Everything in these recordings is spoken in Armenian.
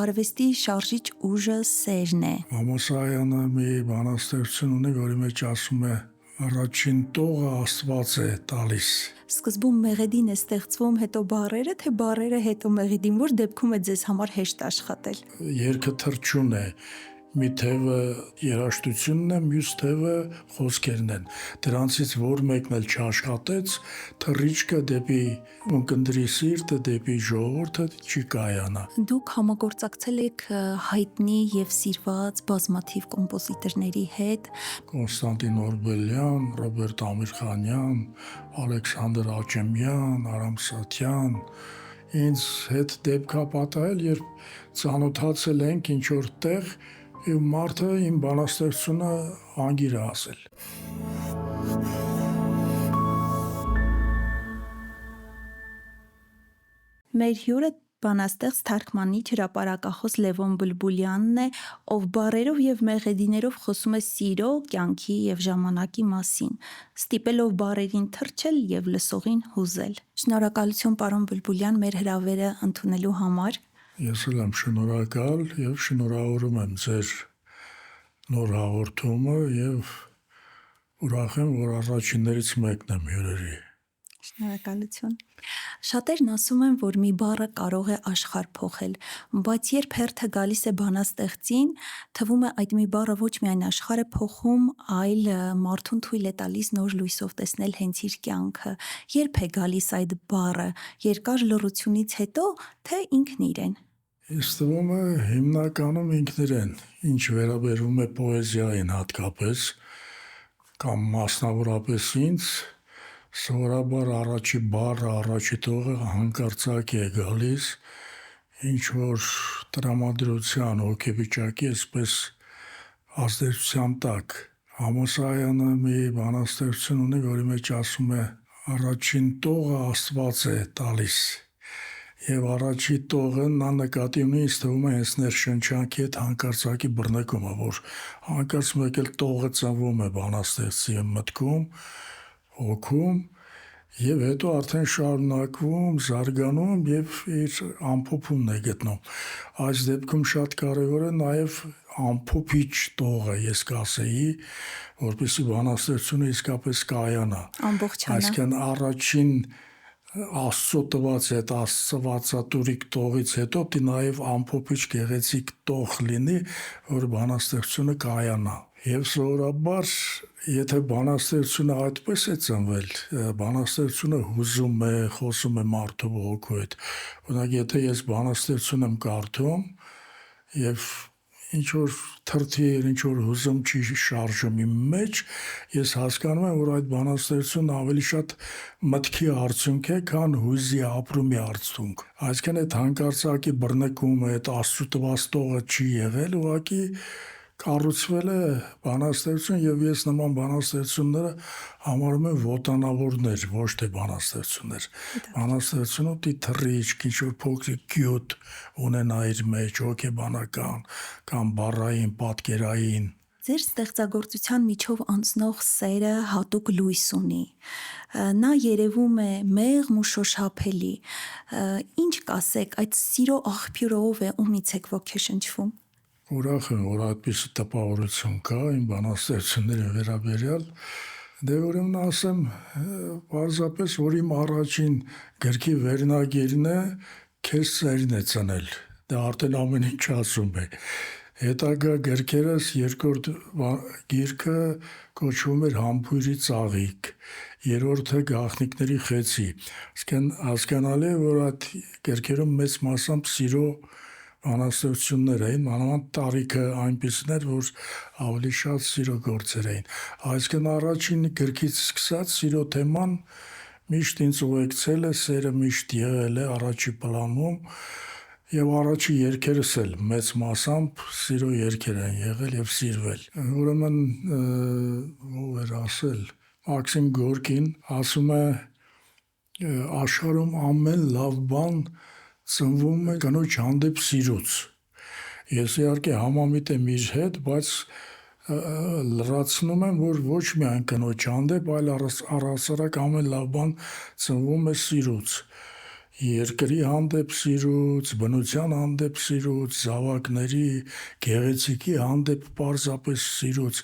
արվեստի շարժիչ ուժը սերն է։ Ամոսայանը մի բանաստեղծություն ունի, որի մեջ ասում է. առաջին տողը Աստված է տալիս։ Սկզբում մեղեդին է ստեղծվում, հետո բառերը, թե բառերը հետո մեղեդին, որ դեպքում է ձեզ համար հեշտ աշխատել։ Երգը թռչուն է։ Մի թևը երաժշտությունն է, մյուս թևը խոսքերն են։ Դրանցից որ մեկն էլ չաշխատեց, թռիչքը դեպի ունկնդրի սիրտը, դեպի ժողովուրդը չի կայանա։ Դուք համագործակցել եք հայտնի եւ սիրված բազմաթիվ կոմպոզիտորների հետ։ Կոնստանտին Օրբելյան, Ռոբերտ Ամիրխանյան, Ալեքսանդր Աճեմյան, Արամ Սաթյան։ Ինձ հետ դեպք է պատահել, երբ ծանոթացել ենք ինչ-որ տեղ, եւ մարդը իմ բանաստեղծությունը անգիր է ասել։ Մեր հյուրը բանաստեղծ, թարգմանիչ, հրապարակախոս Լևոն Բուլբուլյանն է, ով բառերով եւ մեղեդիներով խոսում է սիրո, կյանքի եւ ժամանակի մասին, ստիպելով բառերին թռչել եւ լսողին հուզել։ Շնորհակալություն, պարոն Բուլբուլյան, մեր հրավերը ընդունելու համար։ Ես էլ եմ շնորհակալ եւ շնորհավորում եմ ձեր նոր հաղորդումը եւ ուրախ եմ, որ առաջիններից մեկն եմ հյուրերի։ Շնորհակալություն։ Շատերն ասում են, որ մի բառը կարող է աշխարհ փոխել, բայց երբ հերթը գալիս է բանաստեղծին, թվում է այդ մի բառը ոչ միայն աշխարհ է փոխում, այլ մարդուն թույլ է տալիս նոր լույսով տեսնել հենց իր կյանքը։ Երբ է գալիս այդ բառը, երկար լռությունից հետո, թե ինքն իրեն։ Ինձ թվում է հիմնականում ինքն իրեն, ինչ վերաբերում է պոեզիային հատկապես, կամ մասնավորապես ինձ, սովորաբար առաջի բառը, առաջի տողը հանկարծակի է գալիս, ինչ որ տրամադրության, հոգեվիճակի այսպես ազդեցության տակ։ Ամոսայանը մի բանաստեղծություն ունի, որի մեջ ասում է. առաջին տողը Աստված է տալիս։ Եվ առաջի տողը նա նկատի ունի, ինձ թվում է հենց ներշնչանքի հետ հանկարծակի բռնկումը, որ հանկարծ մեկ էլ տողը ծնվում է բանաստեղծի մտքում, հոգում, եւ հետո արդեն շարունակվում, զարգանում եւ իր ամփոփումն է գտնում։ Այս դեպքում շատ կարեւոր է նաեւ ամփոփիչ տողը, ես կասեի, որպեսզի բանաստեղծությունը իսկապես կայանա։ Ամբողջանա։ Այսինքն առաջին Աստծո տված այդ աստվածատուրիկ տողից հետո պիտի նաև ամփոփիչ գեղեցիկ տող լինի, որ բանաստեղծությունը կայանա։ Եվ սովորաբար, եթե բանաստեղծությունը այդպես է ծնվել, բանաստեղծությունը հուզում է, խոսում է մարդու հոգու հետ։ Օրինակ, եթե ես բանաստեղծություն եմ կարդում եւ ինչ որ թրթիր, ինչ որ հուզում չի շարժում իմ մեջ, ես հասկանում եմ, որ այդ բանաստեղծությունն ավելի շատ մտքի արդյունք է, քան հույզի ապրումի արդյունք։ Այսինքն այդ հանկարծակի բռնկումը, այդ Աստծո տված տողը չի եղել, ուղղակի կառուցվել է բանաստեղծություն եւ ես նման բանաստեղծությունները համարում եմ ոտանավորներ, ոչ թե բանաստեղծություններ։ Բանաստեղծությունը պիտի թռիչք, ինչ որ փոքրիկ գյուտ ունենա իր մեջ, հոգեբանական կամ բառային, պատկերային։ Ձեր ստեղծագործության միջով անցնող սերը հատուկ լույս ունի։ Նա երևում է մեղմ ու շոշափելի։ Ինչ կասեք, այդ սիրո աղբյուրը ով է, ումից եք ոգեշնչվում։ Ուրախ եմ, որ այդպիսի տպավորություն կա իմ բանաստեղծությունների վերաբերյալ։ Դե ուրեմն ասեմ, պարզապես, որ իմ առաջին գրքի վերնագիրն է «Քեզ սերն է ծնել»։ Դա արդեն ամեն ինչ ասում է։ Հետագա գրքերս երկրորդ գիրքը կոչվում էր «Համբույրի ծաղիկ», երրորդը «Գաղտնիքների խեցի»։ Այսինքն հասկանալի է, որ այդ գրքերում մեծ մասամբ սիրո բանաստեղծություններ էին, մանավանդ տարիքը այնպիսին էր, որ ավելի շատ սիրո գործեր էին։ Այսինքն առաջին գրքից սկսած սիրո թեման միշտ ինձ ուղեկցել է, սերը միշտ եղել է առաջի պլանում եւ առաջի երգերս էլ մեծ մասամբ սիրո երգեր են եղել եւ սիրվել։ Ուրեմն ով էր ասել, Մաքսիմ Գորկին ասում է աշխարհում ամեն լավ բան ծնվում է կնոջ հանդեպ սիրուց։ Ես իհարկե համամիտ եմ իր հետ, բայց լրացնում եմ, որ ոչ միայն կնոջ հանդեպ, այլ առհասարակ ամեն լավ բան ծնվում է սիրուց։ երկրի հանդեպ սիրուց, բնության հանդեպ սիրուց, զավակների, գեղեցիկի հանդեպ պարզապես սիրուց։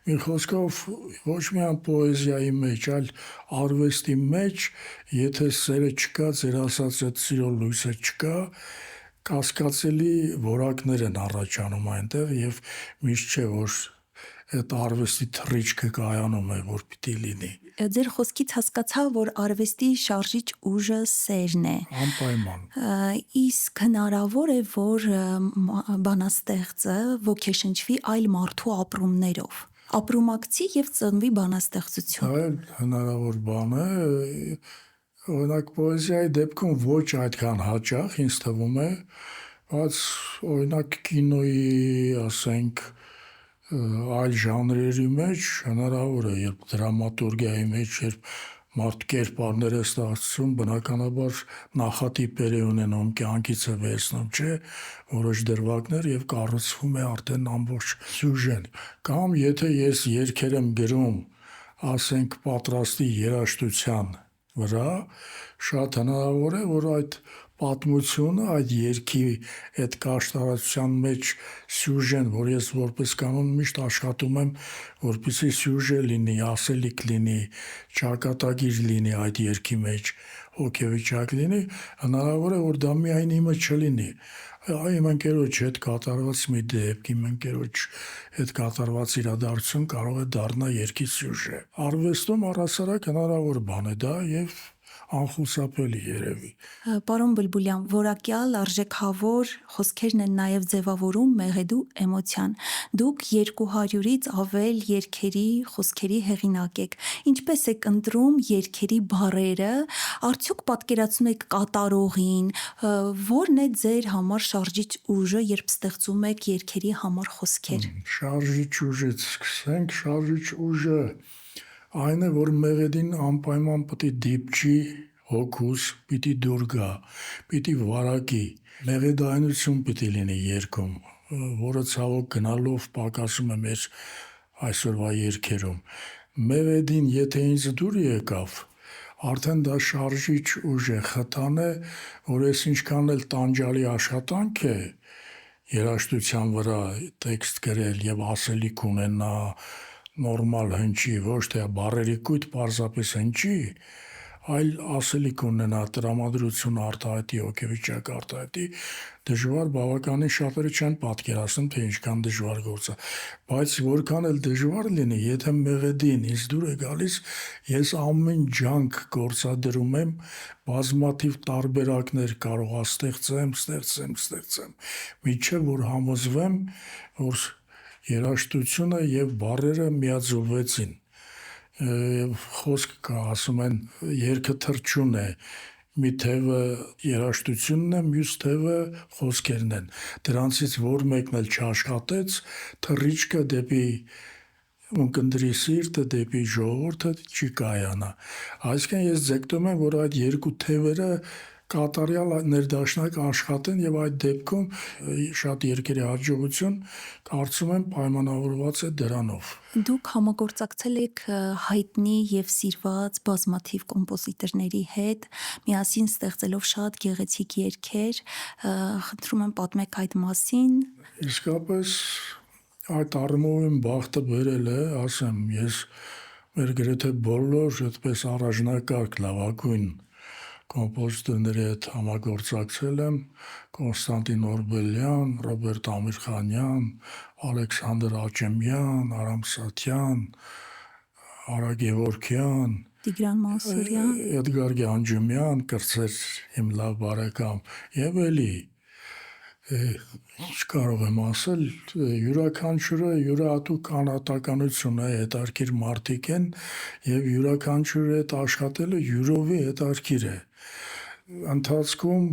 Մի խոսքով ոչ միայն պոեզիայի մեջ, այլ արվեստի մեջ, եթե սերը չկա, ձեր ասած այդ սիրո լույսը չկա, կասկածելի որակներ են առաջանում այնտեղ եւ միշտ չէ որ այդ արվեստի թռիչքը կայանում է, որ պիտի լինի։ Ձեր խոսքից հասկացա, որ արվեստի շարժիչ ուժը սերն է։ Անպայման։ Իսկ հնարավոր է, որ բանաստեղծը ոգեշնչվի այլ մարդու ապրումներով, ապրումակցի եւ ծնվի բանաստեղծություն։ Այլ հնարավոր բան է, օրինակ պոեզիայի դեպքում ոչ այդքան հաճախ ինձ թվում է, բայց օրինակ կինոյի, ասենք, այլ ժանրերի մեջ հնարավոր է, երբ դրամատուրգիայի մեջ, երբ մարդ կերպարներ է ստեղծում, բնականաբար նախատիպեր է ունենում, կյանքից է վերցնում, չէ, որոշ դրվագներ եւ կառուցվում է արդեն ամբողջ սյուժեն։ Կամ եթե ես երգեր եմ գրում, ասենք պատրաստի երաժշտության վրա, շատ հնարավոր է, որ այդ պատմությունը, այդ երգի այդ կաշտարացության մեջ սյուժեն, որ ես որպես կանոն միշտ աշխատում եմ, որպեսզի սյուժե լինի, ասելիք լինի, ճակատագիր լինի այդ երգի մեջ, հոգեվիճակ լինի, հնարավոր է, որ դա միայն իմը չլինի, իմ ընկերոջ հետ կատարված մի դեպք, իմ ընկերոջ հետ կատարված իրադարձություն կարող է դառնալ երգի սյուժե։ Արվեստում առհասարակ հնարավոր բան է դա եւ անխուսափելի երևի։ Պարոն Բլբուլյան, որակյալ արժեքավոր խոսքերն են նաև ձևավորում մեղեդու էմոցիան։ Դուք 200-ից ավել երգերի, խոսքերի հեղինակ եք։ Ինչպես եք ընտրում երգերի բառերը, արդյոք պատկերացնում եք կատարողին, որն է ձեր համար շարժիչ ուժը, երբ ստեղծում եք երգերի համար խոսքեր։ Շարժիչ ուժից սկսենք, շարժիչ ուժը այն է, որ մեղեդին անպայման պետք է դիպչի հոգուս, պիտի դուր գա, պիտի վարակի, մեղեդայնություն պիտի լինի երգում, որը ցավոք գնալով պակասում է մեր այսօրվա երգերում։ Մեղեդին եթե ինձ դուր եկավ, արդեն դա շարժիչ ուժ է, խթան է, որ ես ինչքան էլ տանջալի աշխատանք է երաժշտության վրա տեքստ գրել եւ ասելիք ունենա, նորմալ հնչի, ոչ թե բառերի կույտ պարզապես հնչի, այլ ասելիք ունենա, տրամադրություն արտահայտի, հոգեվիճակ արտահայտի, դժվար բավականին շատերը չեն պատկերացնում, թե ինչքան դժվար գործ է, բայց որքան էլ դժվար լինի, եթե մեղեդին ինձ դուր է գալիս, ես ամեն ջանք գործադրում եմ, բազմաթիվ տարբերակներ կարող ստեղծեմ, մինչև որ համոզվեմ, որ երաժշտությունը եւ բառերը միաձուլվեցին։ Խոսք կա, ասում են, երգը թռչուն է, մի թևը երաժշտությունն է, մյուս թևը խոսքերն են։ Դրանցից որ մեկն էլ չաշխատեց, թռիչքը դեպի ունկնդրի սիրտը, դեպի ժողովուրդը չի կայանա։ Այսինքն ես ձգտում եմ, որ այդ երկու թևերը կատարյալ ներդաշնակ աշխատեն եւ այդ դեպքում շատ երկրի հաջողություն կարծում եմ պայմանավորված է դրանով։ Դուք համագործակցել եք հայտնի եւ սիրված բազմաթիվ կոմպոզիտորների հետ, միասին ստեղծելով շատ գեղեցիկ երգեր, խնդրում եմ պատմեք այդ մասին։ Իսկապես այդ առումով իմ բախտը բերել է, ասեմ, ես մեր գրեթե բոլոր այդպես առաջնակարգ լավագույն կոմպոզիտորների հետ համագործակցել եմ, Կոնստանտին Օրբելյան, Ռոբերտ Ամիրխանյան, Ալեքսանդր Աճեմյան, Արամ Սաթյան, Արա Գևորգյան, Տիգրան Մանսուրյան, Էդգար Գյանջումյան, կրծեր իմ լավ բարեկամ, եւ էլի ինչ կարող եմ ասել, յուրաքանչյուրը յուրահատուկ անհատականություն է, հետարքիր մարդիկ են եւ յուրաքանչյուրը հետ աշխատելը յուրովի հետարքիր է։ Ընթացքում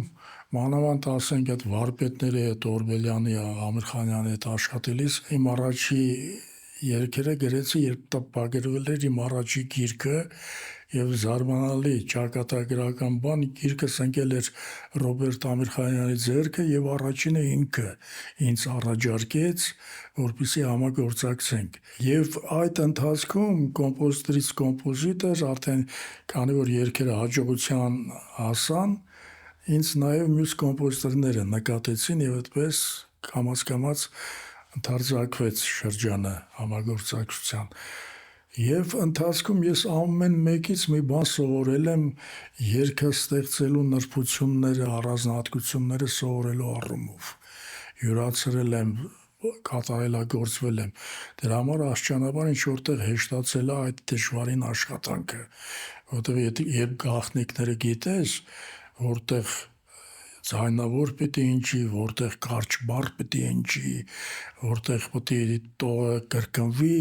մանավանդ ասենք այդ վարպետների հետ Օրբելյանի, Ամիրխանյանի հետ աշխատելիս իմ առաջի երգերը գրեցի, երբ տպագրվել էր իմ առաջի գիրքը եւ զարմանալի ճակատագրական բան, գիրքս ընկել էր Ռոբերտ Ամիրխանյանի ձեռքը եւ առաջինը ինքը ինձ առաջարկեց, որպեսզի համագործակցենք։ Եվ այդ ընթացքում կոմպոզիտորից կոմպոզիտոր արդեն քանի որ երգերը հաջողության հասան, Ինձ նաև մյուս կոմպոզիտորները նկատեցին եւ այդպես կամաց-կամաց ընդարձակվեց շրջանը համագործակցության։ Եվ ընթացքում ես ամեն մեկից մի բան սովորել եմ երգը ստեղծելու նրբությունները, առանձնահատկությունները սովորելու առումով։ Յուրացրել եմ, կատարելագործվել եմ։ Դրա համար աստիճանաբար ինչ որտեղ հեշտացել է այդ դժվարին աշխատանքը, որովհետև երբ գաղտնիքները գիտես, որտեղ ձայնավոր պիտի ընջի, որտեղ կարճ բառ պիտի ընջի, որտեղ պիտի տողը կրկնվի,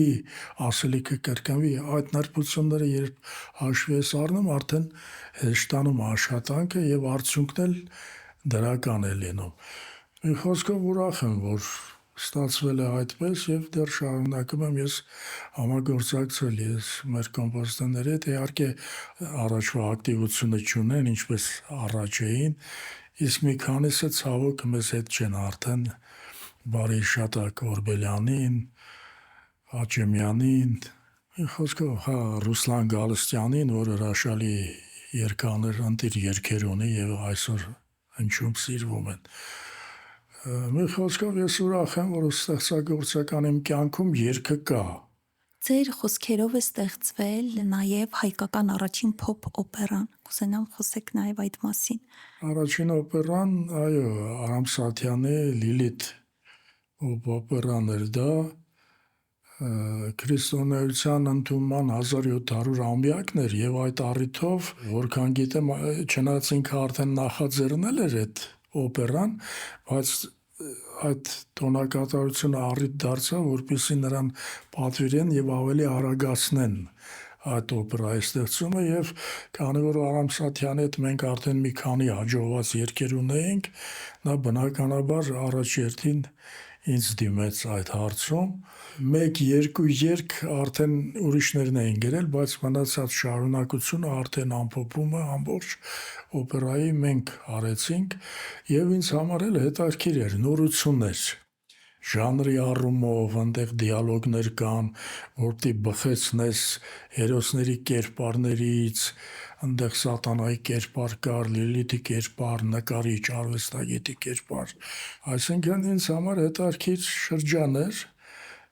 ասելիքը կրկնվի, այդ նրբությունները երբ հաշվի ես առնում, արդեն հեշտանում աշխատանքը եւ արդյունքն էլ դրական է լինում։ Մի խոսքով ուրախ եմ, որ ստացվել է այդպես եւ դեռ շարունակում եմ ես համագործակցել ես մեր կոմպոզիտորների հետ, իհարկե առաջվա ակտիվությունը չունեն, ինչպես առաջ էին, իսկ մի քանիսը ցավոք մեզ հետ չեն արդեն բարի շատակ Օրբելյանին, Աճեմյանին, մի խոսքով, հա, Ռուսլան Գալստյանին, որ հրաշալի երգաներ, ընտիր երգեր ունի եւ այսօր հնչում սիրվում են։ Մի խոսքով ես ուրախ եմ, որ ստեղծագործական իմ կյանքում երգը կա։ Ձեր խոսքերով է ստեղծվել նաև հայկական առաջին փոփ օպերան։ Կուզենամ խոսեք նաև այդ մասին։ Առաջին օպերան, այո, Արամ Սաթյանի Լիլիթ օպերան էր դա, քրիստոնեության ընդունման 1700-ամյակն էր եւ այդ առիթով, որքան գիտեմ, չնայած ինքը արդեն նախաձեռնել էր այդ օպերան, բայց այդ տոնակատարությունը առիթ դարձավ, որպեսզի նրան պատվիրեն եւ ավելի արագացնեն այդ օպերայի ստեղծումը եւ քանի որ Արամ Սաթյանի հետ մենք արդեն մի քանի հաջողված երգեր ունեինք, նա բնականաբար առաջ երթին ինձ դիմեց այդ հարցում։ Մեկ-երկու երգ արդեն ուրիշներն էին գրել, բայց մնացած շարունակությունը արդեն ամփոփումը ամբողջ օպերայի մենք արեցինք եւ ինձ համար էլ հետաքրքիր էր, նորություններ։ Ժանրի առումով, այնտեղ դիալոգներ կան, որտի բխեցնես հերոսների կերպարներից, այնտեղ սատանայի կերպար կար, Լիլիթի կերպար, նկարիչ, արվեստագետի կերպար։ Այսինքն ինձ համար հետաքրքիր շրջան էր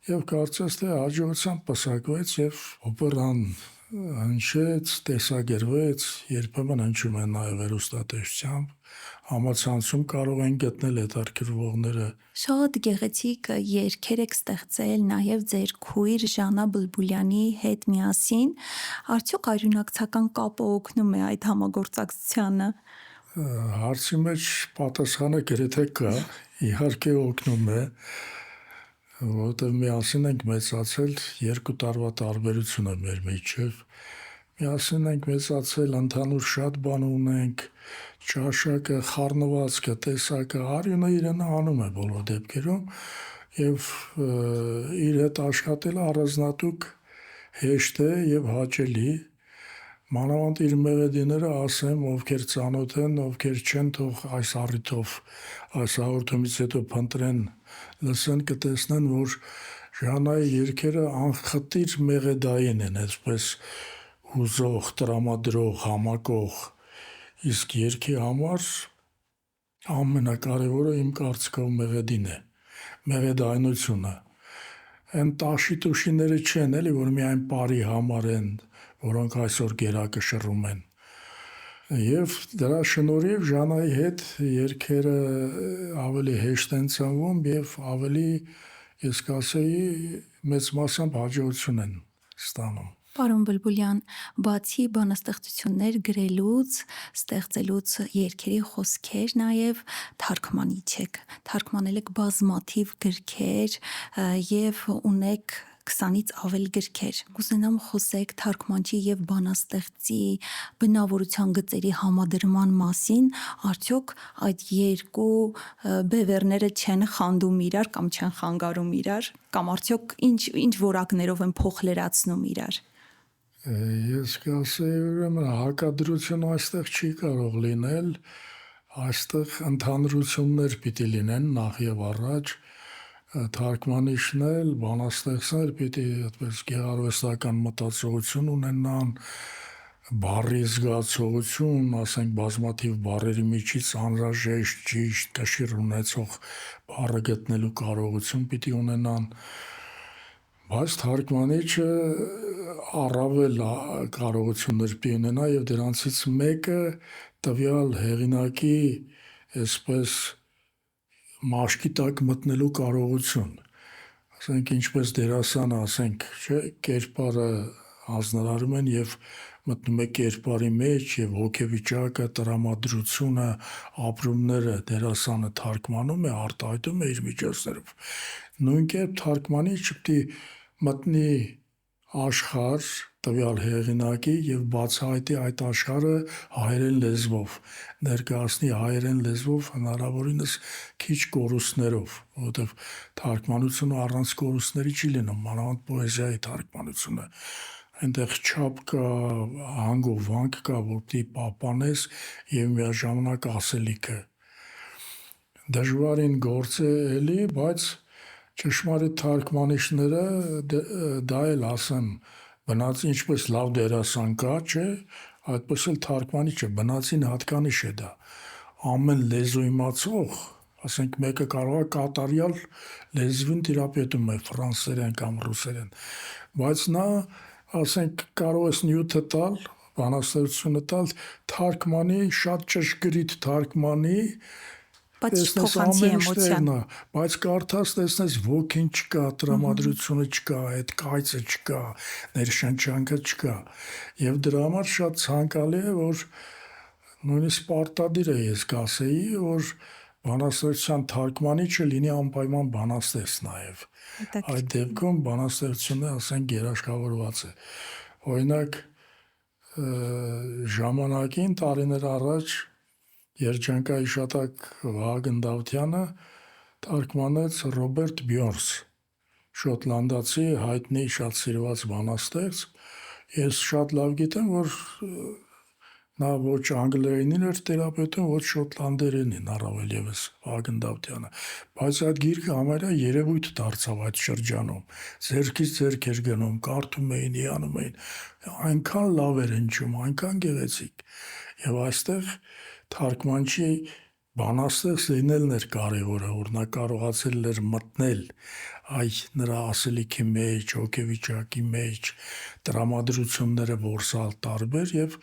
եւ կարծես թե հաջողությամբ պսակվեց եւ օպերան հնչեց, տեսագրվեց, երբեմն հնչում է նաեւ հեռուստատեսությամբ, համացանցում կարող են գտնել հետաքրքրվողները։ Շատ գեղեցիկ երգեր եք ստեղծել նաև ձեր քույր Ժանա Բլբուլյանի հետ միասին։ Արդյոք արյունակցական կապը օգնում է այդ համագործակցությանը։ Հարցի մեջ պատասխանը գրեթե կա, իհարկե օգնում է, որովհետև միասին ենք մեծացել, 2 տարվա տարբերություն է մեր միջև։ Միասին ենք մեծացել, ընդհանուր շատ բան ունենք, ճաշակը, խառնվածքը, տեսակը, արյունը իրեն անում է բոլոր դեպքերում եւ իր հետ աշխատելը առանձնատուկ հեշտ է եւ հաճելի։ Մանավանդ իր մեղեդիները ասեմ, ովքեր ծանոթ են, ովքեր չեն, թող այս առիթով այս հաղորդումից հետո փնտրեն, լսեն, կտեսնեն, որ Ժանայի երգերը անխտիր մեղեդային են, այսպես հուզող, տրամադրող, համակող, իսկ երգի համար ամենակարևորը իմ կարծիքով մեղեդին է, մեղեդայնությունը։ Այն տաշի-տուշիները չեն, էլի, որ միայն բարի համար են, որոնք այսօր գերակշռում են։ Եվ դրա շնորհիվ Ժանայի հետ երգերը ավելի հեշտ են ծնվում եւ ավելի, ես կասեի, մեծ մասամբ հաջողություն են ստանում։ Պարոն Բլբուլյան, բացի բանաստեղծություններ գրելուց, ստեղծելուց երգերի խոսքեր նաև թարգմանիչ եք։ Թարգմանել եք բազմաթիվ գրքեր եւ ունեք 20-ից ավել գրքեր։ Կուզենամ խոսեք թարգմանչի եւ բանաստեղծի բնավորության գծերի համադրման մասին, արդյոք այդ երկու բևեռները չեն խանդում իրար կամ չեն խանգարում իրար, կամ արդյոք ինչ որակներով են փոխլերացնում իրար։ Ես կասեի, ուրեմն հակադրություն այստեղ չի կարող լինել, այստեղ ընդհանրություններ պիտի լինեն նախ եւ առաջ, թարգմանիչն էլ, բանաստեղծներ պիտի այդպես գեղարվեստական մտածողություն ունենան, բառի զգացողություն, ասենք բազմաթիվ բառերի միջից անհրաժեշտ ճիշտ կշիռ ունեցող բառը գտնելու կարողություն պիտի ունենան, բայց թարգմանիչը առավել կարողություններ պիտի ունենա եւ դրանցից մեկը տվյալ հեղինակի այսպես մաշկի տակ մտնելու կարողություն, ասենք ինչպես դերասանը, ասենք, չէ, կերպարը հանձնարարում են եւ մտնում է կերպարի մեջ եւ հոգեվիճակը, տրամադրությունը, ապրումները դերասանը թարգմանում է, արտահայտում է իր միջոցներով։ Նույն կերպ թարգմանիչը պիտի մտնի աշխարհ տվյալ հեղինակի եւ բացահայտի այդ աշխարհը հայերեն լեզվով, ներկայացնի հայերեն լեզվով հնարավորինս քիչ կորուստներով, որովհետեւ թարգմանությունը առանց կորուստների չի լինում, մանավանդ պոեզիայի թարգմանությունը։ Այնտեղ չափ կա, հանգ ու վանք կա, որ պիտի պահպանես եւ միաժամանակ ասելիքը։ Դժվարին գործ է էլի, բայց ճշմարիտ թարգմանիչները դա էլ ասեմ, բնած ինչպես լավ դերասան կա, չէ, այդպես էլ թարգմանիչը բնածին հատկանիշ է դա։ Ամեն լեզու իմացող, ասենք մեկը կարող է կատարյալ լեզվին տիրապետում է ֆրանսերեն կամ ռուսերեն, բայց նա ասենք կարող ես նյութը տալ, բանաստեղծությունը տալ, թարգմանի, շատ ճշգրիտ թարգմանի, բայց տեսնես փոխանցի ամեն ինչ էմոցիան։ տեղն է, բայց կարդաս տեսնես ոգին չկա, տրամադրությունը չկա, այդ կայծը չկա, ներշնչանքը չկա։ Եվ դրա համար շատ ցանկալի է, որ նույնիսկ պարտադիր է, ես կասեի, որ բանաստեղծության թարգմանիչը լինի անպայման բանաստեղծ նաև։ Այդ դեպքում բանաստեղծությունը, ասենք, երաշխավորված է։ Օրինակ, ժամանակին տարիներ առաջ երջանկահիշատակ Վահագն Դավթյանը թարգմանեց Ռոբերտ Բյորնս, շոտլանդացի հայտնի շատ սիրված բանաստեղծ։ Ես շատ լավ գիտեմ, որ նա ոչ անգլերենին էր տիրապետում, ոչ շոտլանդերենին, առավել ևս Վահագն Դավթյանը, բայց այդ գիրքը համարյա երևույթ դարձավ այդ շրջանում, ձեռքից ձեռք էր գնում, կարդում էին, հիանում էին, այնքան լավ էր հնչում, այնքան գեղեցիկ։ Եվ այստեղ թարգմանչի բանաստեղծ լինելն էր կարևորը, որ նա կարողացել էր մտնել նրա ասելիքի մեջ, հոգեվիճակի մեջ, տրամադրությունները որսալ տարբեր եւ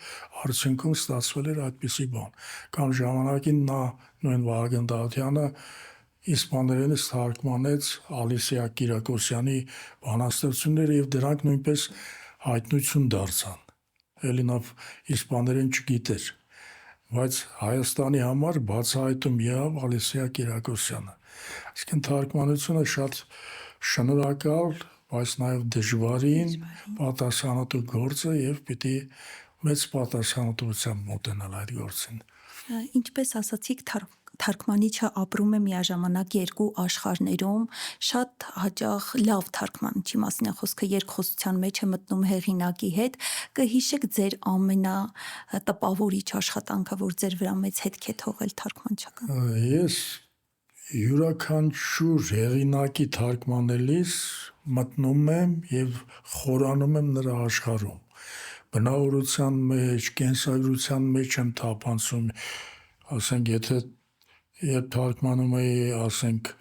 արդյունքում ստացվել էր այդպիսի բան։ Կամ ժամանակին նա նույն Վահագն Դավթյանը իսպաներենից թարգմանեց Ալիսիա Կիրակոսյանի բանաստեղծությունները եւ դրանք նույնպես հայտնություն դարձան։ Էլի նա իսպաներեն չգիտեր, բայց Հայաստանի համար բացահայտում եղավ Ալիսիա Կիրակոսյանը։ Այսինքն թարգմանությունը շատ շնորհակալ, բայց նաև դժվարին պատասխանատու գործ է եւ պիտի մեծ պատասխանատվությամբ մոտենալ այդ գործին։ Ինչպես ասացիք, թարգմանիչը ապրում է միաժամանակ երկու աշխարհներում, շատ հաճախ լավ թարգմանիչի մասին է խոսքը, երկխոսության մեջ է մտնում հեղինակի հետ, կհիշեք ձեր ամենատպավորիչ աշխատանքը, որ ձեր վրա մեծ հետք է թողել թարգմանչական։ Ես յուրաքանչյուր հեղինակի թարգմանելիս մտնում եմ եւ խորանում եմ նրա աշխարհում, բնավորության մեջ, կենսագրության մեջ եմ թափանցում, ասենք, եթե երբ թարգմանում էի, ասենք,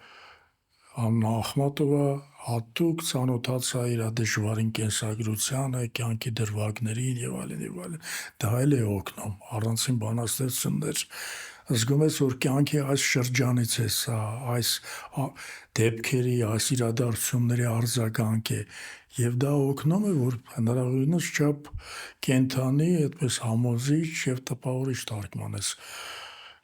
Աննա Ախմատովա, հատուկ ծանոթացա իր դժվարին կենսագրությանը, կյանքի դրվագներին եւ այլն, դա էլ է օգնում, առանցին բանաստեղծություններ, զգում ես, որ կյանքի այս շրջանից է սա, այս դեպքերի, այս իրադարձությունների արձագանք է, եւ դա օգնում է, որ հնարավորինս չափ կենթանի, այդպես համոզիչ եւ տպավորիչ թարգմանես։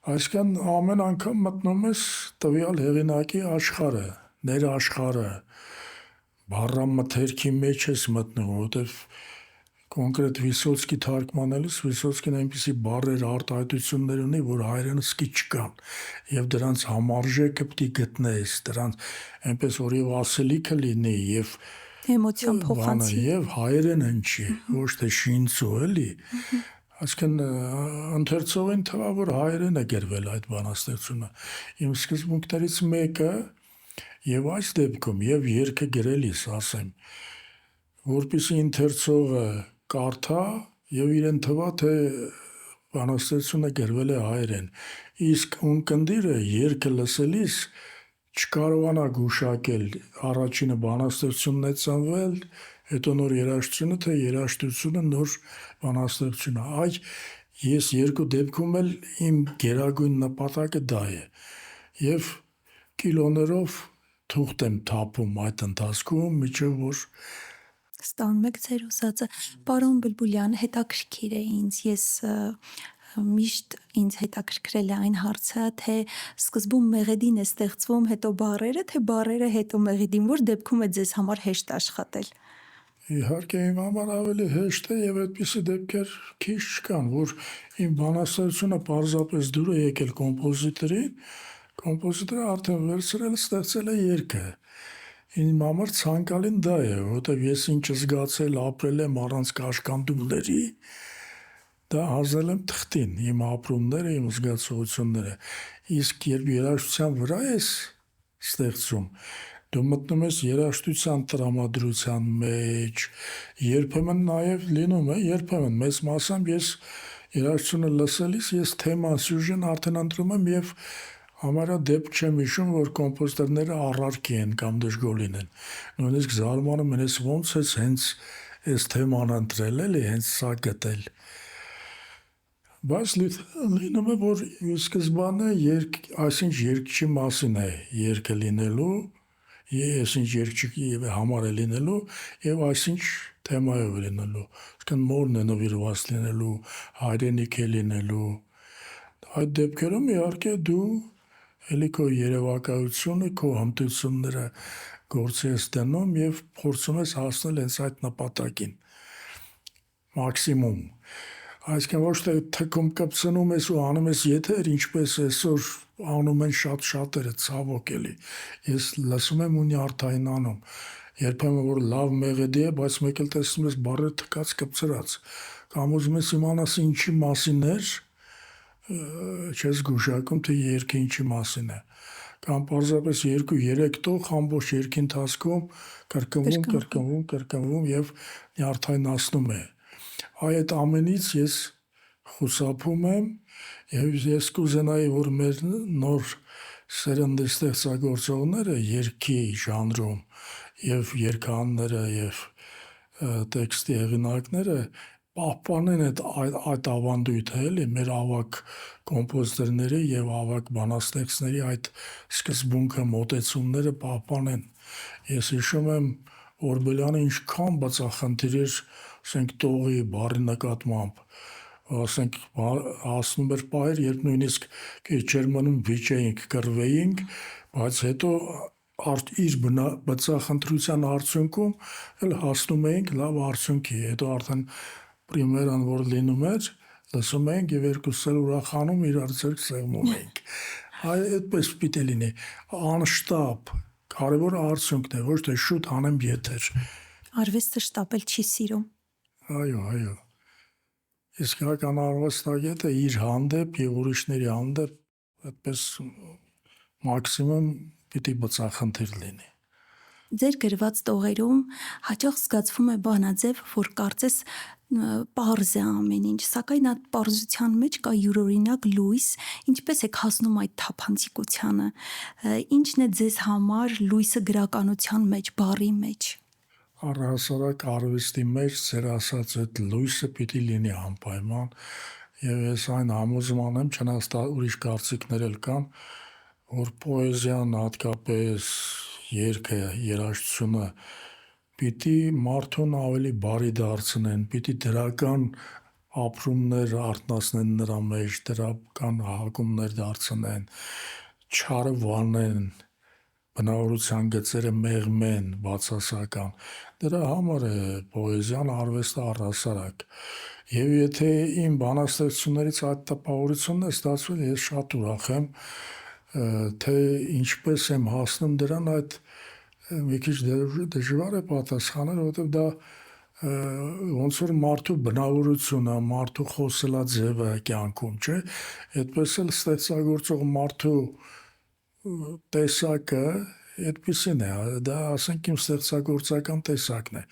Այսինքն ամեն անգամ մտնում ես տվյալ հեղինակի աշխարհը, ներաշխարհը, բառամթերքի մեջ ես մտնում, որովհետեւ կոնկրետ Վիսոցկի թարգմանելիս Վիսոցկին այնպիսի բառեր, արտահայտություններ ունի, որ հայերենսկի չկան, եւ դրանց համարժեքը պիտի գտնես, դրանց այնպես որ եւ ասելիքը լինի եւ Էմոցիան փոխանցի եւ հայերեն հնչի, ոչ թե շինծու, էլի։ Այսինքն ընթերցողին թվա, որ հայերեն է գրվել այդ բանաստեղծությունը։ Իմ սկզբունքներից մեկը եւ այս դեպքում եւ երգը գրելիս ասեմ, որպեսզի ընթերցողը կարդա եւ իրեն թվա թե բանաստեղծությունը գրվել է հայերեն, իսկ ունկնդիրը երգը լսելիս չկարողանա գուշակել առաջինը բանաստեղծությունն է ծնվել, հետո նոր երաժշտությունը, թե երաժշտությունը նոր բանաստեղծությունը։ Այ ես երկու դեպքում էլ իմ գերագույն նպատակը դա է։ Եվ կիլոներով թուղթ եմ թափում այդ ընթացքում, միջև որ Ստանում եք ձեր ուզածը։ Պարոն Բլբուլյան, հետաքրքիր է ինձ, ես միշտ ինձ հետաքրքրել է այն հարցը, թե սկզբում մեղեդին է ստեղծվում, հետո բառերը, թե բառերը հետո մեղեդին, որ դեպքում է ձեզ համար հեշտ աշխատել։ իհարկե իմ համար ավելի հեշտ է եւ այդպիսի դեպքեր քիչ չկան, որ իմ բանաստեղծությունը պարզապես դուր է եկել կոմպոզիտորին, կոմպոզիտորը արդեն վերցրել ստեղծել է երգը։ Իմ համար ցանկալին դա է, որովհետև ես ինչ զգացել, ապրել եմ առանց կաշկանդումների, դա հանձնել եմ թղթին, իմ ապրումները, իմ զգացողությունները։ Իսկ երբ երաժշտության վրա ես ստեղծում, դու մտնում ես երաժշտության տրամադրության մեջ, երբեմն նաև լինում է, երբեմն մեծ մասամբ ես երաժշտությունը լսելիս ես թեման, սյուժեն արդեն ընտրում եմ եւ համարյա դեպք չեմ հիշում, որ կոմպոզիտորները առարկի են կամ դժգոհ են։ Նույնիսկ զարմանում են, ոնց է հենց այս թեման ընտրել էլի, հենց սա գտել։ Բայց լինում է, որ սկզբանը այսինչ երգչի մասին է երգը լինելու, այսինչ երգչի համար է լինելու եւ այսինչ թեմայով է լինելու։ Այսինքն մորն է նվիրված լինելու, հայրենիք է լինելու։ Այդ դեպքերում իհարկե դու էլի քո երևակայությունը, քո հմտությունները գործի ես դնում եւ փորձում ես հասնել հենց այդ նպատակին։ Մաքսիմում։ Այսինքն ոչ թե թքում կպցնում ես ու անում ես եթեր, ինչպես այսօր անում են շատ շատերը, ցավոք էլի։ Ես լսում եմ ու նյարդայնանում։ Երբեմն որ լավ մեղեդի է, բայց մեկ էլ տեսնում ես բառերը թքած կպցրած։ Կամ ուզում ես իմանաս ինչի մասին էր, չես գուշակում, թե երգը ինչի մասին է։ Կամ պարզապես 2-3 տող ամբողջ երգի ընթացքում կրկնվում եւ նյարդայնացնում է։ Այդ ամենից ես խուսափում եմ եւ ես կուզենայի, որ մեր նոր սերնդի ստեղծագործողները երգի ժանրում եւ երգանները եւ տեքստի հեղինակները պահպանեն այդ ավանդույթը, էլի մեր ավակ կոմպոզիտորների եւ ավակ բանաստեղծների այդ սկզբունքը, մոտեցումները պահպանեն։ Ես հիշում եմ Օրբելյանը ինչքան բացախնդիր էր, ասենք տողի բառի նկատմամբ, ասենք հասնում էր պահեր, երբ նույնիսկ քիչ չէր մնում վիճեինք, կռվեինք, բայց հետո իր բծախնդրության արդյունքում էլ հասնում էինք լավ արդյունքի, հետո արդեն պրիմերան որ լինում էր, լսում էինք եւ երկուսս էլ ուրախանում իրար ձեռք սեղմում էինք։ Այդպես պիտի լինի, անշտապ, կարևոր արդյունքն է, ոչ թե շուտ անեմ եթեր։ Արվեստը շտապել չի սիրում։ Այո։ Իսկական արվեստագետը իր հանդեպ եւ ուրիշների հանդեպ այդպես մաքսիմում պիտի բծախնդիր լինի։ Ձեր գրված տողերում հաճախ զգացվում է բանաձև, որ կարծես պարզ է ամեն ինչ, սակայն այդ պարզության մեջ կա յուրօրինակ լույս, ինչպես եք հասնում այդ թափանցիկությանը, ինչն է ձեզ համար լույսը գրականության մեջ, բառի մեջ։ Առհասարակ արվեստի մեջ ձեր ասած այդ լույսը պիտի լինի անպայման եւ ես այն համոզման եմ, չնայած ուրիշ կարծիքներ էլ կան, որ պոեզիան, հատկապես երգը, երաժշտությունը պիտի մարդուն ավելի բարի դարձնեն, պիտի դրական ապրումներ արթնացնեն նրա մեջ, դրական հակումներ դարձնեն, չարը վանեն, բնավորության գծերը մեղմեն, բացասական։ Դրա համար է պոեզիան, արվեստը առհասարակ։ Եվ եթե իմ բանաստեղծություններից այդ տպավորությունն է ստացվել, ես շատ ուրախ եմ, թե ինչպես եմ հասնում դրան, այդ մի քիչ դժվար է պատասխանել, որովհետև դա ոնց որ մարդու բնավորությունը, մարդու խոսելաձևը կյանքում, չէ՞։ Այդպես էլ ստեղծագործող մարդու տեսակը այդպեսին է, դա ասենք իմ ստեղծագործական տեսակն է։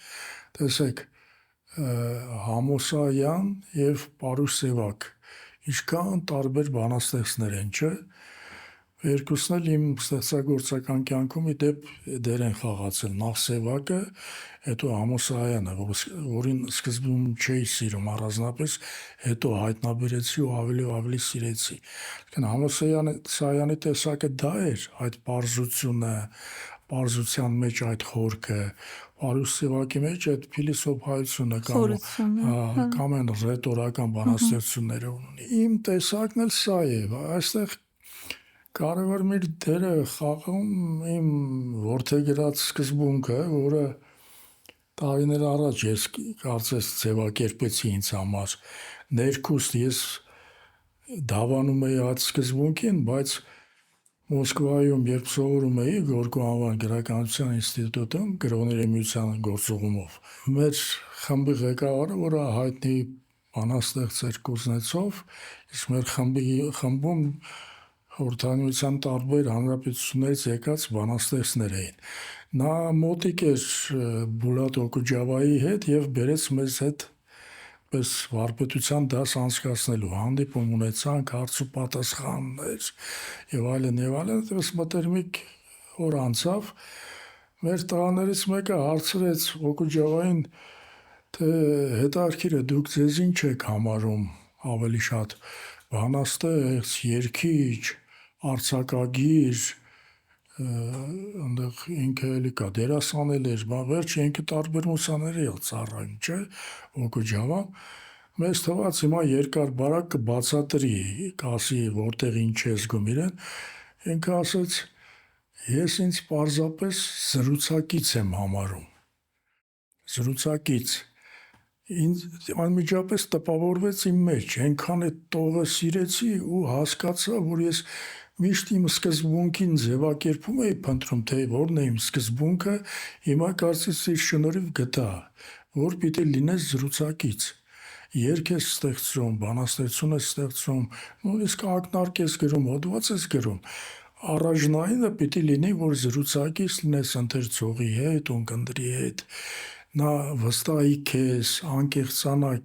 Տեսեք, Համոսայան եւ Պարուս Սևակ ինչքան տարբեր բանաստեղծներ են, չէ՞։ Երկուսն էլ իմ ստեղծագործական կյանքում ի դեպ դեր են խաղացել, նախ Սևակը, հետո Համոսայանը, որին սկզբում չէի սիրում առանձնապես, հետո հայտնաբերեցի ու ավելի սիրեցի։ Համոսայանի տեսակը դա էր, այդ պարզությունը, պարզության մեջ այդ խորքը, Պարուս Սևակի մեջ այդ փիլիսոփայությունը կամ այն ռետորական բանաստեղծությունները ունի։ Իմ տեսակն էլ սա է, այստեղ կարևոր մի դերը խաղում իմ որդեգրած սկզբունքը, որը տարիներ առաջ ես կարծես ձևակերպեցի ինձ համար։ Ներքուստ ես դավանում էի այդ սկզբունքին, բայց Մոսկվայում երբ սովորում էի Գորկու անվան գրականության ինստիտուտում գրողների միության գործուղումով, մեր խմբի ղեկավարը, որը հայտնի բանաստեղծ էր Կուզնեցով, իսկ մեր խմբում Խորհրդանության տարբեր հանրապետություններից եկած բանաստեղծներ էին։ Նա մոտիկ էր Բուլատ Օկուջավայի հետ եւ բերեց մեզ հետ պես վարպետության դաս անցկացնելու, հանդիպում ունեցանք, հարց ու պատասխաններ եւ այլն, այդպես մտերմիկ օր անցավ։ Մեր տղաներից մեկը հարցրեց Օկուջավային, թե հետաքրքիր է, դուք ձեզ ինչ եք համարում ավելի շատ, բանաստեղծ, երգիչ, արձակագիր, այնտեղ ինքը էլի կա, դերասան էլ էր, վերջը ինքը տարբեր ուսաների էլ ծառայում, չէ, Օկուջավա։ Մեզ թվաց հիմա երկար բարակ կբացատրի, կասի որտեղ ինչ է զգում իրեն, ինքը ասեց, ես ինձ պարզապես զրուցակից եմ համարում, զրուցակից, ինձ անմիջապես տպավորվեց իմ մեջ, այնքան այդ տողը սիրեցի ու հասկացա, որ ես միշտ իմ սկզբունքին ձևակերպում էի փնտրում, թե որն է իմ սկզբունքը, հիմա կարծես իր շնորհիվ գտա, որ պիտի լինես զրուցակից։ Երգ ես ստեղծում, բանաստեղծություն ես ստեղծում, նույնիսկ ակնարկ ես գրում, հոդված ես գրում, առաջնայինը պիտի լինի, որ զրուցակից լինես ընթերցողի հետ, ունկնդրի հետ, նա վստահի քեզ, անկեղծանա,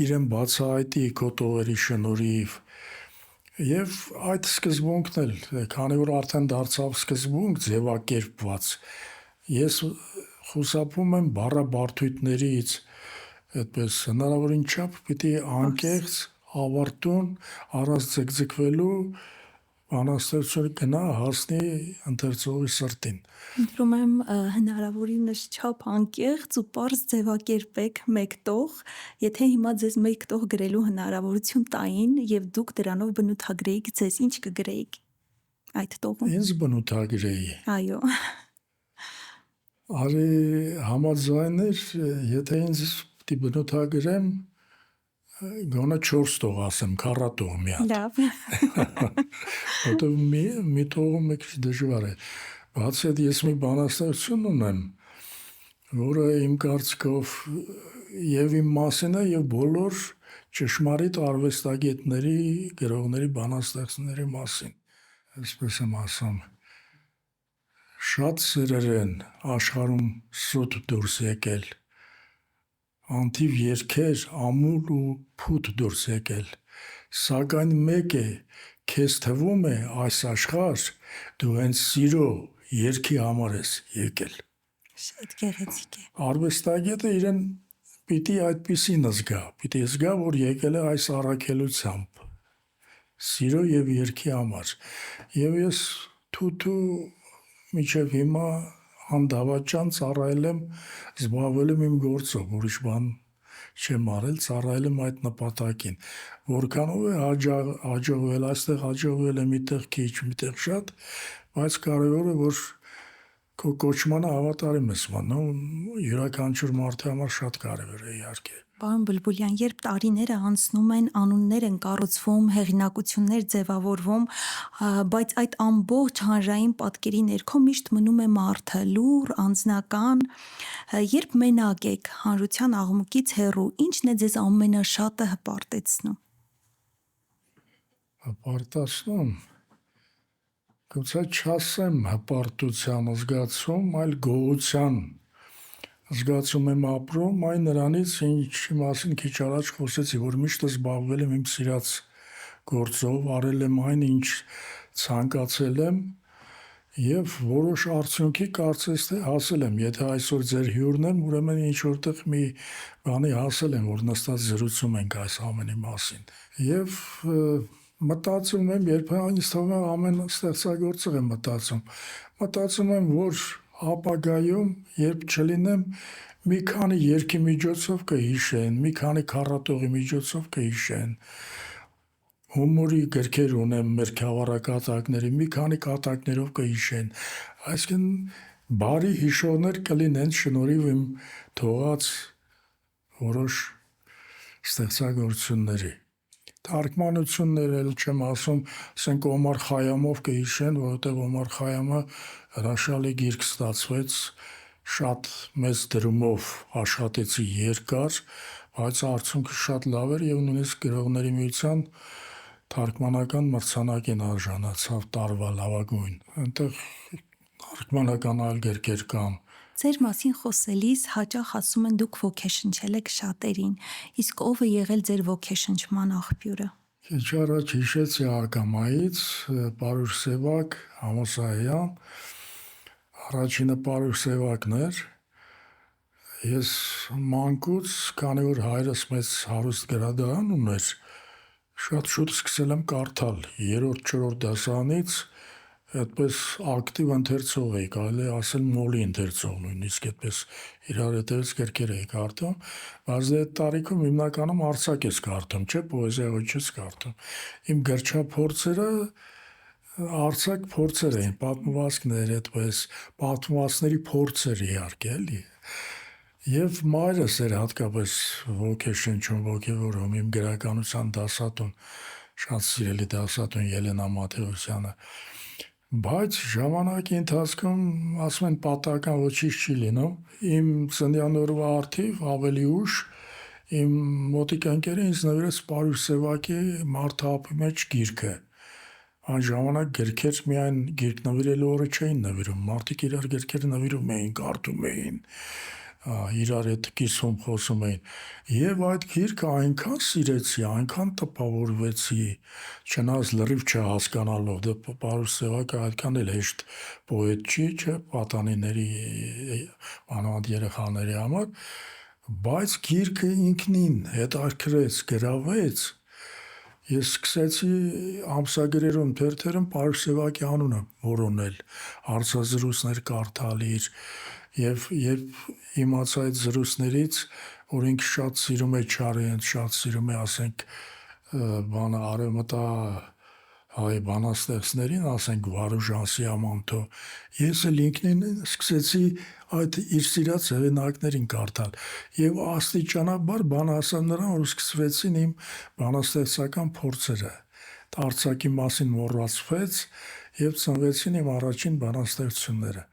իրեն բացահայտի քո տողերի շնորհիվ։ Եվ այդ սկզբունքն էլ, քանի որ արդեն դարձավ սկզբունք ձևակերպված, ես խուսափում եմ բառաբարդույթներից, այդպես հնարավորին չափ պիտի անկեղծ, ավարտուն, առանց ձգձգվելու բանաստեղծությունը գնա հասնի ընթերցողի սրտին։ Խնդրում եմ հնարավորինս չափ անկեղծ ու պարզ ձևակերպեք մեկ տող, եթե հիմա ձեզ մեկ տող գրելու հնարավորություն տային եւ դուք դրանով բնութագրեիք ձեզ, ինչ կգրեիք այդ տողում։ Ինձ բնութագրեի։ Այո։ Արի համաձայներ, եթե ինձ պիտի բնութագրեմ, գոնե 4 տող ասեմ, քառատող մի հատ։ Լավ։ Որտեղ մի տողը մի քիչ դժվար է։ Բացի այդ ես մի բանաստեղծություն ունեմ, որը իմ կարծիքով եւ իմ մասին է եւ բոլոր ճշմարիտ արվեստագետների, գրողների, բանաստեղծների մասին։ Այսպես եմ ասում, շատ սերեր են աշխարհում սուտ դուրս եկել, անթիվ երգեր ամուլ ու փութ դուրս եկել, սակայն մեկ է, քեզ թվում է այս աշխարհ դու հենց սիրո երգի համար ես եկել։ Շատ գեղեցիկ է։ Արվեստագետը իրեն պիտի այդպիսին զգա, որ եկել է այս առաքելությամբ, սիրո եւ երգի համար։ Եվ ես թութու մինչև հիմա անդավաճան ծառայել եմ, զբաղվել եմ իմ գործով, ուրիշ բան չեմ արել, ծառայել եմ այդ նպատակին։ Որքանով է հաջողվել, այստեղ հաջողվել է միտեղ քիչ, միտեղ շատ, բայց կարևորը որ քո կոչմանը հավատարիմ ես մնում, յուրաքանչյուր մարդու համար շատ կարևոր է իհարկե։ Պարոն Բլբուլյան, երբ տարիները անցնում են, անուններ են կառուցվում, հեղինակություններ ձևավորվում, բայց այդ ամբողջ հանրային պատկերի ներքո միշտ մնում է մարդը, լուռ, անձնական, երբ մենակ եք, հանրության աղմուկից հեռու, ի՞նչն է ձեզ ամենաշատը հպարտեցնում։ Հպարտացնում, գուցե չասեմ հպարտության զգացում, այլ գոհության զգացում եմ ապրում, այն նրանից, ինչի մասին քիչ առաջ խոսեցի, որ միշտ զբաղվել եմ իմ սիրած գործով, արել եմ այն, ինչ ցանկացել եմ եւ որոշ արդյունքի կարծես թե հասել եմ։ Եթե այսօր ձեր հյուրն եմ, ուրեմն ինչ որտեղ մի բանի հասել եմ, որ նստած զրուցում ենք այս ամենի մասին։ Եվ մտածում եմ, երբեմն ինձ թվում է ամեն ստեղծագործող եմ մտածում։ Մտածում եմ, որ ապագայում, երբ չլինեմ, մի քանի երգի միջոցով կհիշեն, մի քանի քառատողի միջոցով կհիշեն։ Հումորի գրքեր ունեմ մեր քավառակատակների, մի քանի կատակներով կհիշեն։ Այսինքն բարի հիշողներ կլինեն շնորհիվ իմ թողած որոշ ստեղծագործությունների։ Թարգմանություններ էլ չեմ ասում, ասենք Օմար Խայամով կհիշեն, որովհետև Օմար Խայամը հրաշալի գիրք ստացվեց, շատ մեծ դրումով աշխատեցի երկար, բայց արդյունքը շատ լավ էր եւ նույնիսկ Գրողների միության թարգմանական մրցանակին արժանացավ տարվա լավագույն։ Այնտեղ թարգմանական այլ գրքեր կան։ Ձեր մասին խոսելիս հաճախ ասում են դուք ոգեշնչել եք շատերին, իսկ ով է եղել ձեր ոգեշնչման աղբյուրը։ Քիչ առաջ հիշեցի Ակամայից, Պարուր Սևակ, Ամոսայյան, առաջինը Պարուր Սևակն էր։ Ես մանկուց, քանի որ հայրս մեծ հարուստ գրադարան ուներ, շատ շուտ սկսել եմ կարդալ 3-4 դասարանից, այդպես ակտիվ ընթերցող էի, կարելի է ասել մոլի ընթերցող, նույնիսկ այդպես իրար հետևից գրքեր էի կարդում, բայց դե այդ տարիքում հիմնականում արձակ ես կարդում, չէ, պոեզիա ոչ ես կարդում։ Իմ գրչափորձերը արձակ փորձեր էին, պատմվածքներ, այդպես պատմվածքների փորձեր իհարկե, էլի։ Եվ մայրս էր հատկապես ոգեշնչում, ոգևորում իմ գրականության դասատուն, շատ սիրելի դասատուն Ելենա Մաթեոսյանը։ Բայց ժամանակի ընթացքում, ասում են, պատահական ոչինչ չի լինում։ Իմ ծննդյան օրվա առթիվ ավելի ուշ իմ մոտիկ ընկերը ինձ նվիրեց Պարուր Սևակի «Մարդահապի մեջ» գիրքը։ Այն ժամանակ գրքեր միայն գիրք նվիրելու օրը չէին նվիրում, մարդիկ իրար գրքեր նվիրում էին, կարդում էին, իրար հետ կիսում խոսում էին։ Եվ այդ գիրքը այնքան սիրեցի, այնքան տպավորվեցի, չնայած լրիվ չհասկանալով, դե Պարուր Սևակը այդքան էլ հեշտ պոետ չի, չէ, պատանիների, մանավանդ երեխաների համար, բայց գիրքը ինքնին հետաքրքրեց, գրավեց։ Ես սկսեցի ամսագրերում, թերթերում Պարուր Սևակի անունը որոնել, հարցազրույցներ կարդալ իր, եւ երբ իմացա այդ զրույցներից, որ ինքը շատ սիրում է Չարենց, շատ սիրում է, ասենք, արևմտա հայ բանաստեղծներին, ասենք Վարուժան, Սիամանթո, ես էլ ինքնին սկսեցի այդ իր սիրած հեղինակներին կարդալ եւ աստիճանաբար բան հասավ նրան, որ սկսվեցին իմ բանաստեղծական փորձերը։ Արձակի մասին մոռացվեց եւ ծնվեցին իմ առաջին բանաստեղծությունները։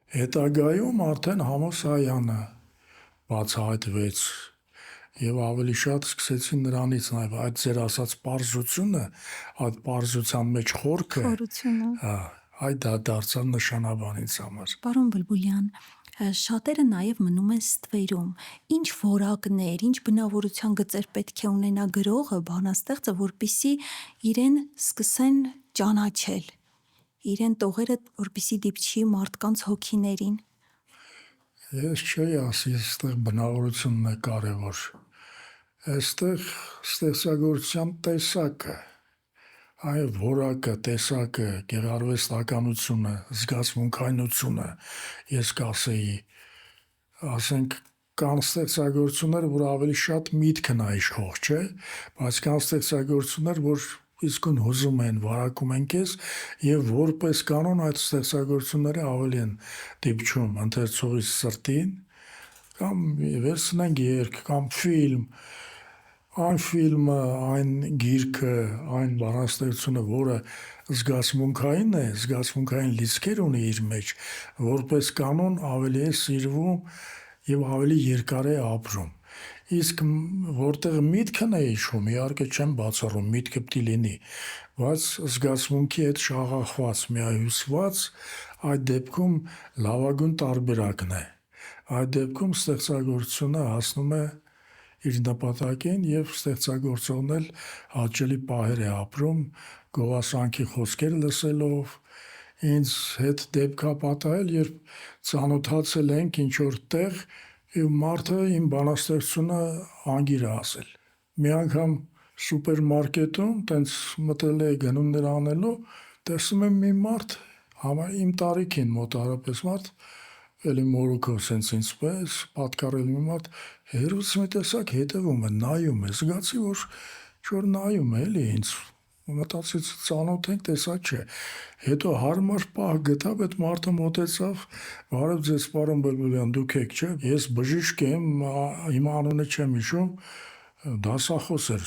Հետագայում արդեն Համոսայանը բացահայտվեց եւ ավելի շատ սկսեցին նրանից նաեւ այդ ձեր ասած պարզությունը, այդ պարզության մեջ խորքը, Խորությունը։ այդ դա դարձավ նշանաբան ինձ համար։ Պարոն Բլբուլյան, շատերը նաև մնում են ստվերում։ Ինչ որակներ, ինչ բնավորության գծեր պետք է ունենա գրողը, բանաստեղծը, որպեսզի իրեն սկսեն ճանաչել, իրեն տողերը, որպեսզի դիպչի մարդկանց հոգիներին։ Ես չէի ասի, այստեղ բնավորությունն է կարևոր։ Այստեղ ստեղծագործության տեսակը, այ որակը, տեսակը, գեղարվեստականությունը, զգացմունքայնությունը, ես կասեի, ասենք, կան ստեղծագործություններ, որ ավելի շատ միտքն է իշխող, չէ, բայց կան ստեղծագործություններ, որ իսկույն հուզում են, վարակում են քեզ եւ որպես կանոն այդ ստեղծագործությունները ավելի են դիպչում ընթերցողի սրտին, կամ վերցնենք երգ, կամ ֆիլմ, այն ֆիլմը, այն գիրքը, այն բանաստեղծությունը, որը զգացմունքային է, զգացմունքային լիցքեր ունի իր մեջ, որպես կանոն ավելի է սիրվում եւ ավելի երկար է ապրում։ Իսկ որտեղ միտքն է իշխում, իհարկե չեմ բացառում, միտքը պետք է լինի, բայց զգացմունքի հետ շաղախված, միահյուսված, այդ դեպքում լավագույն տարբերակն է։ Այդ դեպքում ստեղծագործությունը հասնում է իր նպատակին եւ ստեղծագործողն էլ հաճելի պահեր է ապրում գովասանքի խոսքեր լսելով։ Ինձ հետ դեպք է պատահել, երբ ծանոթացել ենք ինչ-որ տեղ եւ մարդը իմ բանաստեղծությունը անգիր է ասել։ Մի անգամ սուպերմարկետում տենց մտել է գնումներ անելու, տեսնում եմ մի մարդ, իմ տարիքին մոտարապես մարդ, էլի մորուքով սենց ինձպես, պատկառել մի մարդ, հերուց մի տեսակ հետևում է, նայում է, զգացի, որ նայում է էլի ինձ, մտածեց ծանոթ ենք, տեսա չէ, հետո հարմար պահ գտավ, այդ մարդը մոտեցավ, բարև ձեզ պարոն Բլբուլյան, դուք եք չէ, ես բժիշկ եմ, իմ անունը չեմ հիշում, դասախոս էր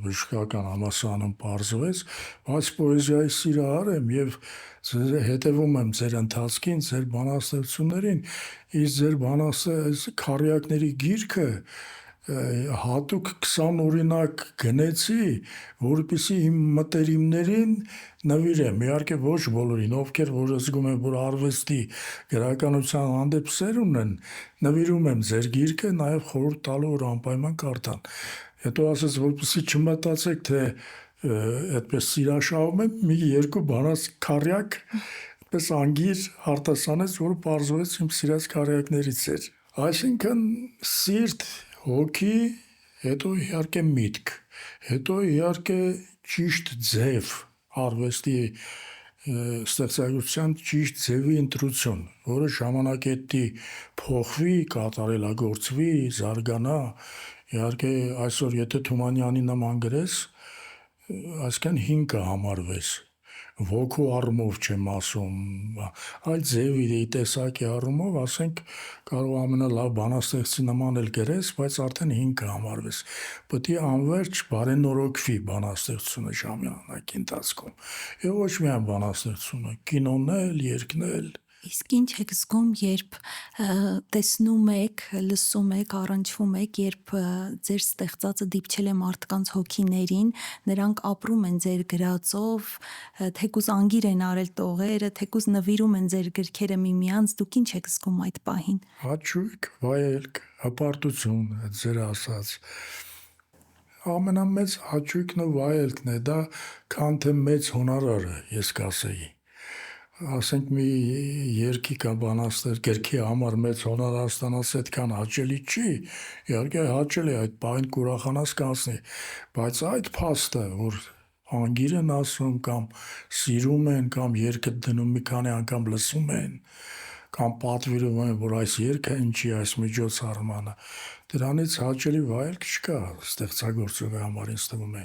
բժշկական համալսարանում պարզվեց, բայց պոեզիայի սիրահար եմ եւ հետևում եմ ձեր ընթացքին, ձեր բանաստեղծություններին, իսկ ձեր քառյակների գիրքը հատուկ 20 օրինակ գնեցի, որպեսզի իմ մտերիմներին նվիրեմ, իհարկե ոչ բոլորին, ովքեր որ զգում են, որ արվեստի գրականության հանդեպ սեր ունեն, նվիրում եմ ձեր գիրքը, նաև խորհուրդ տալու որ անպայման կարդան։ Հետո ասաց, որպեսզի չմտածեք, թե այդպես սիրաշահում եմ, մի երկու բանաց քառյակ այդպես անգիր արտասանեց, որ պարզվեց իմ սիրած քառյակներից էր։ Այսինքն սիրտ, հոգի, հետո իհարկե միտք, հետո իհարկե ճիշտ ձև, արվեստի ստեղծագործության ճիշտ ձևի ընտրություն, որը ժամանակետի փոխվի, կատարելագործվի, զարգանա։ Իհարկե այսօր եթե Թումանյանի նման գրես, այսքան հին կհամարվես, ոգու առումով չեմ ասում, այլ ձևի տեսակի առումով, ասենք կարող ամենալավ բանաստեղծի նման էլ գրես, բայց արդեն հին կհամարվես, պետք է անverջ բարենորոգվի բանաստեղծությունը ժամանակի ընթացքում, եւ ոչ միայն բանաստեղծությունը, կինոն էլ, երգն էլ։ Իսկ ինչ եք զգում, երբ տեսնում եք, լսում եք, առնչվում եք, երբ ձեր ստեղծածը դիպչել է մարդկանց հոգիներին, նրանք ապրում են ձեր գրածով, թեկուզ անգիր են արել տողերը, թեկուզ նվիրում են ձեր գրքերը միմյանց, դուք ինչ եք զգում այդ պահին։ Հաճույք, վայելք, հպարտություն, ձեր ասած։ Ամենամեծ հաճույքն ու վայելքն է դա, քան թե մեծ հոնորարը, ես կասեի։ Ասենք մի երգի կամ գրքի համար մեծ հոնորար ստանաս այդքան հաճելի չի, իհարկե հաճելի այդ պահին կուրախանաս կանցնի, բայց այդ փաստը, որ անգիր են ասում կամ սիրում են կամ երգը դնում մի քանի անգամ լսում են կամ պատվիրում են, որ այս երգը ինչի այս միջոցառմանը, դրանից հաճելի վայելք չկա ստեղծագործողի համար ինձ թվում է,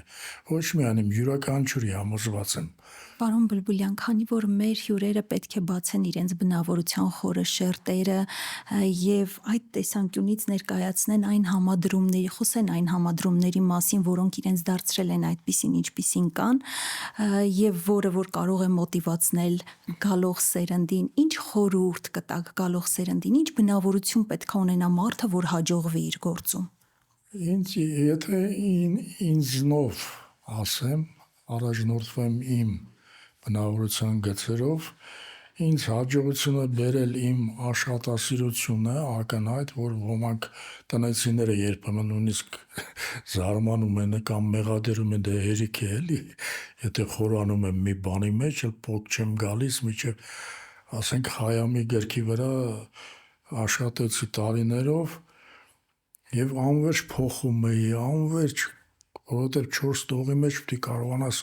ոչ միայն իմ յուրաքանչյուրի համոզված եմ։ Պարոն Բլբուլյան, քանի որ մեր հյուրերը պետք է բացեն իրենց բնավորության խորը շերտերը եւ այդ տեսանկյունից ներկայացնեն այն համադրումների, խոսեն այն համադրումների մասին, որոնք իրենց դարձրել են այդպիսին, ինչպիսին կան, եւ որը որ կարող է մոտիվացնել գալող սերնդին, ինչ խորհուրդ կտաք գալող սերնդին, ինչ բնավորություն պետք է ունենա մարդը, որ հաջողվի իր գործում։ Եթե ինձնով ասեմ, առաջնորդվեմ իմ բնավորության գծերով, ինձ հաջողությունը բերել իմ աշխատասիրությունը, ակնհայտ, որ ոմանք տնեցիները երբեմն նույնիսկ զարմանում են կամ մեղադրում են, դե հերիք է էլի, եթե խորանում եմ մի բանի մեջ, էլ փոք չեմ գալիս, միջև ասենք Խայամի գրքի վրա աշխատեցի տարիներով եւ անverջ փոխում էի, անverջ, որովհետեւ 4 տողի մեջ պետք է կարողանաս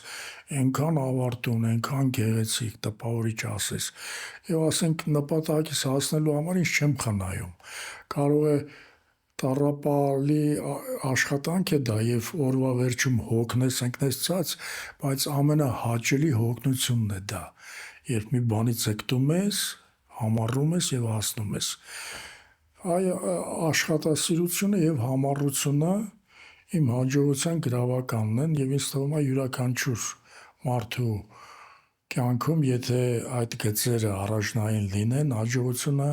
այնքան ավարտուն, այնքան գեղեցիկ, տպավորիչ ասես։ Եվ ասենք նպատակից հասնելու համար ինչ չեմ խնայում։ Կարող է տառապալի աշխատանք է դա եւ օրվա վերջում հոգնես ընկնես ցած, բայց ամենահաճելի հոգնությունն է դա, երբ մի բանից ձգտում ես, համառում ես եւ հասնում ես։ Այ աշխատասիրությունը եւ համառությունը իմ հաջողության գրավականն են եւ ինձ թվում է յուրաքանչյուր մարդու կյանքում, եթե այդ գծերը առաջնային լինեն, հաջողությունը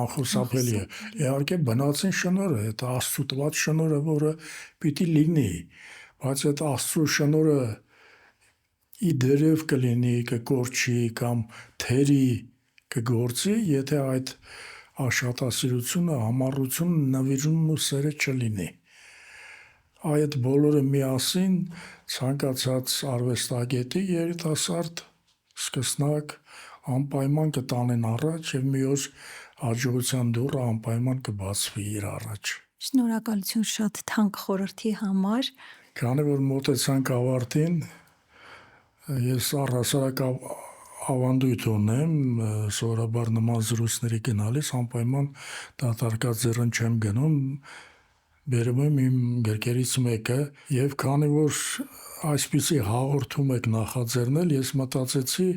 անխուսափելի է։ Իհարկե բնածին շնորհը, այդ Աստծո տված շնորհը, որը պիտի լինի, բայց այդ Աստծո շնորհը իդերև կլինի, կկորչի կամ թերի կգործի, եթե այդ աշխատասիրությունը, համառությունը, նվիրումն ու սերը չլինի։ Այդ բոլորը միասին ցանկացած արվեստագետի երիտասարդ սկսնակ անպայման կտանեն առաջ եւ մի օր հաջողության դուռը անպայման կբացվի իր առաջ։ Շնորհակալություն շատ թանկ խորհրդի համար։ Քանի որ մոտեցանք ավարտին, ես առհասարակ ավանդույթ ունեմ, սովորաբար նման զրույցների գնալիս անպայման դատարկած ձեռն չեմ գնում, բերում եմ իմ գրքերից մեկը եւ քանի որ այսպիսի հաղորդում եք նախաձեռնել, ես մտածեցի,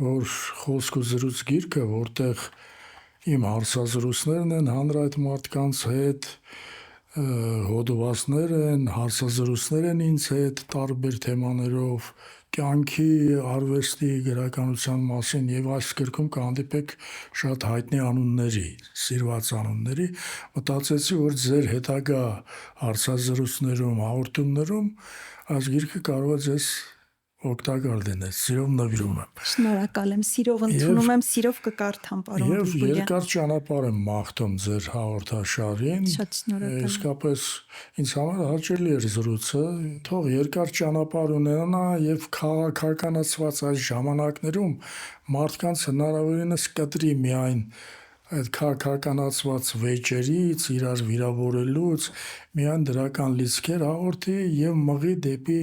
որ խոսք ու զրույց գիրքը, որտեղ իմ հարցազրույցներն են հանրայդ մարդկանց հետ, հոդվածներ են, հարցազրույցներ են ինձ հետ տարբեր թեմաներով, կյանքի, արվեստի, գրականության մասին եւ այս գրքում կհանդիպեք շատ հայտնի անունների, սիրված անունների, մտածեցի, որ ձեր հետագա հարցազրույցներում, հաղորդումներում այս գիրքը կարող է ձեզ օգտակար լինել, սիրով նվիրում եմ։ Շնորհակալ եմ, սիրով ընդունում եմ, սիրով կկարդամ, պարոն Եվ Բուբուլյան։ երկար ճանապարհ եմ մաղթում ձեր հաղորդաշարին։ Շատ շնորհակալ եմ։ Իսկապես ինձ համար հաճելի էր զրույցը, թող երկար ճանապարհ ունենա եւ քաղաքականացված այս ժամանակներում մարդկանց հնարավորինս կտրի միայն այդ քաղաքականացված վեճերից, իրար վիրավորելուց, միայն դրական լիցքեր հաղորդի եւ մղի դեպի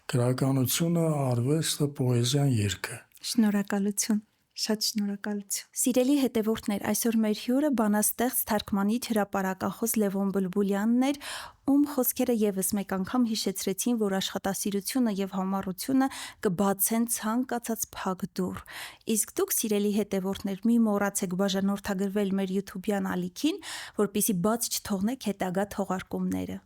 գրականությունը, արվեստը, պոեզիան, երգը։ Շնորհակալություն, շատ շնորհակալություն։ Սիրելի հետևորդներ, այսօր մեր հյուրը բանաստեղծ, թարգմանիչ, հրապարակախոս Լևոն Բուլբուլյանն էր, ում խոսքերը եւս մեկ անգամ հիշեցրեցին, որ աշխատասիրությունը եւ համառությունը կբացեն ցանկացած փակ դուռ։ Իսկ դուք, սիրելի հետևորդներ, մի մոռացեք բաժանորդագրվել մեր YouTube-յան ալիքին, որպեսզի բաց չթողնեք հետագա թողարկումները։